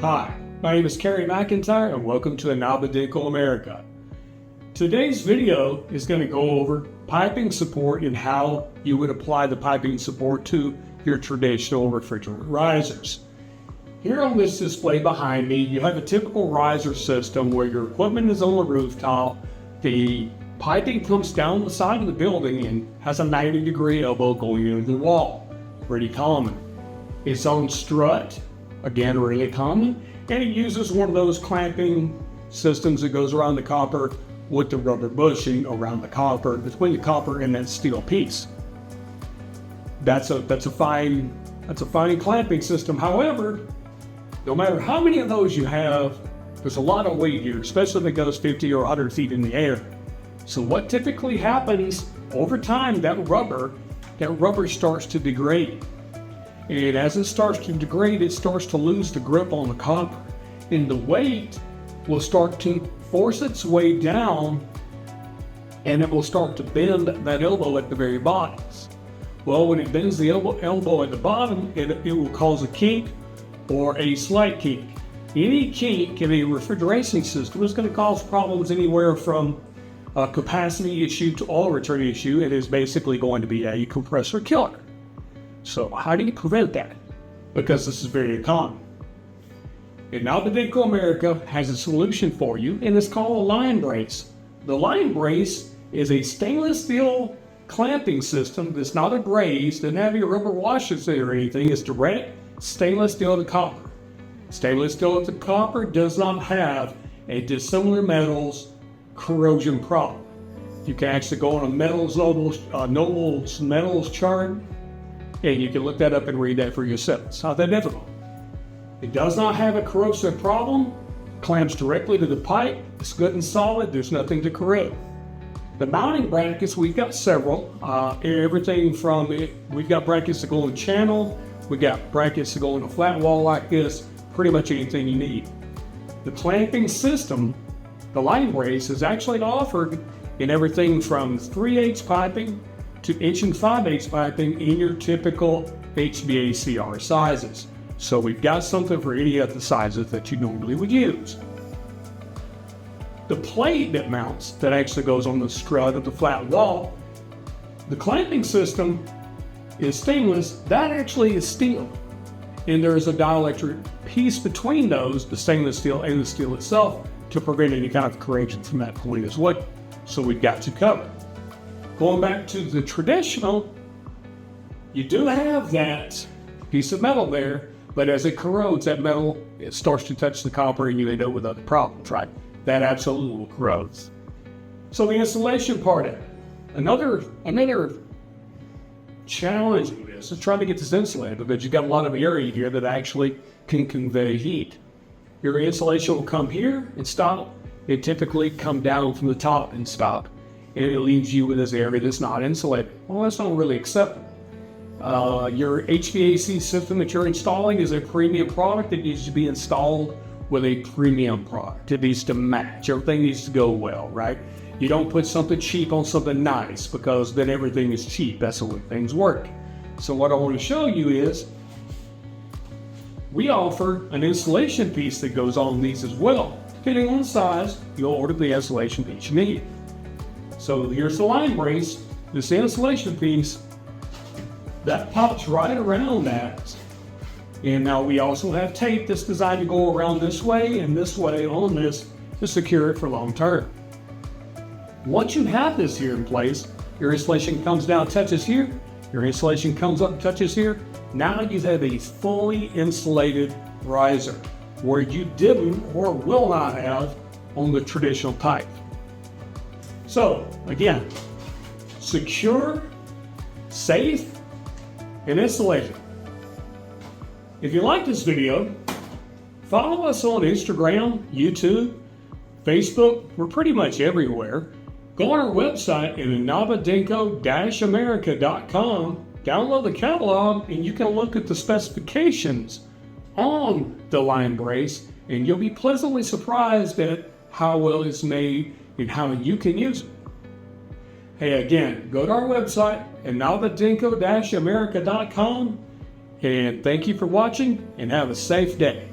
Hi, my name is Kerry McIntyre and welcome to LineBrace America. Today's video is going to go over piping support and how you would apply the piping support to your traditional refrigerant risers. Here on this display behind me, you have a typical riser system where your equipment is on the rooftop, the piping comes down the side of the building and has a 90-degree elbow going into the wall. Pretty common. It's on strut, again really common, and it uses one of those clamping systems that goes around the copper with the rubber bushing around the copper, between the copper and that steel piece. That's a fine clamping system. However, no matter how many of those you have, there's a lot of weight here, especially if it goes 50 or 100 feet in the air. So what typically happens over time, that rubber starts to degrade. And as it starts to degrade, it starts to lose the grip on the copper. And the weight will start to force its way down, and it will start to bend that elbow at the very bottom. Well, when it bends the elbow at the bottom, it will cause a kink or a slight kink. Any kink in a refrigeration system is going to cause problems anywhere from a capacity issue to oil return issue. It is basically going to be a compressor killer. So how do you prevent that? Because this is very common. And LineBrace America has a solution for you, and it's called a LineBrace. The LineBrace is a stainless steel clamping system that's not abrased, doesn't have your rubber washers there or anything. It's direct stainless steel to copper. Stainless steel to copper does not have a dissimilar metals corrosion problem. You can actually go on a Nobles metals chart, and you can look that up and read that for yourself. It's not that difficult. It does not have a corrosive problem, clamps directly to the pipe, it's good and solid, there's nothing to corrode. The mounting brackets, we've got several, everything from, we've got brackets that go in the channel, we've got brackets that go in a flat wall like this, pretty much anything you need. The clamping system, the LineBrace, is actually offered in everything from 3/8 piping to 1 5/8 piping in your typical HVACR sizes. So we've got something for any of the sizes that you normally would use. The plate that mounts, that actually goes on the strut of the flat wall, the clamping system is stainless, that actually is steel. And there is a dielectric piece between those, the stainless steel and the steel itself, to prevent any kind of corrosion from that point as well. So we've got to cover. Going back to the traditional, you do have that piece of metal there, but as it corrodes, that metal, it starts to touch the copper and you end up with other problems, right? That absolutely will corrode. So the insulation part of it. Another challenge in this is trying to get this insulated, because you've got a lot of area here that actually can convey heat. Your insulation will come here and stop. It typically come down from the top and stop. And it leaves you with this area that's not insulated. Well, that's not really acceptable. Your HVAC system that you're installing is a premium product that needs to be installed with a premium product. It needs to match. Everything needs to go well, right? You don't put something cheap on something nice, because then everything is cheap. That's the way things work. So what I want to show you is we offer an insulation piece that goes on these as well. Depending on the size, you'll order the insulation piece you need. So here's the LineBrace, this insulation piece, that pops right around that. And now we also have tape that's designed to go around this way and this way on this to secure it for long term. Once you have this here in place, your insulation comes down, touches here, your insulation comes up, touches here. Now you have a fully insulated riser, where you didn't or will not have on the traditional pipe. So again, secure, safe, and insulated. If you like this video, follow us on Instagram, YouTube, Facebook. We're pretty much everywhere. Go on our website at LineBrace-America.com, download the catalog, and you can look at the specifications on the LineBrace, and you'll be pleasantly surprised at how well it's made and how you can use it. Hey, again, go to our website at LineBrace-America.com, and thank you for watching, and have a safe day.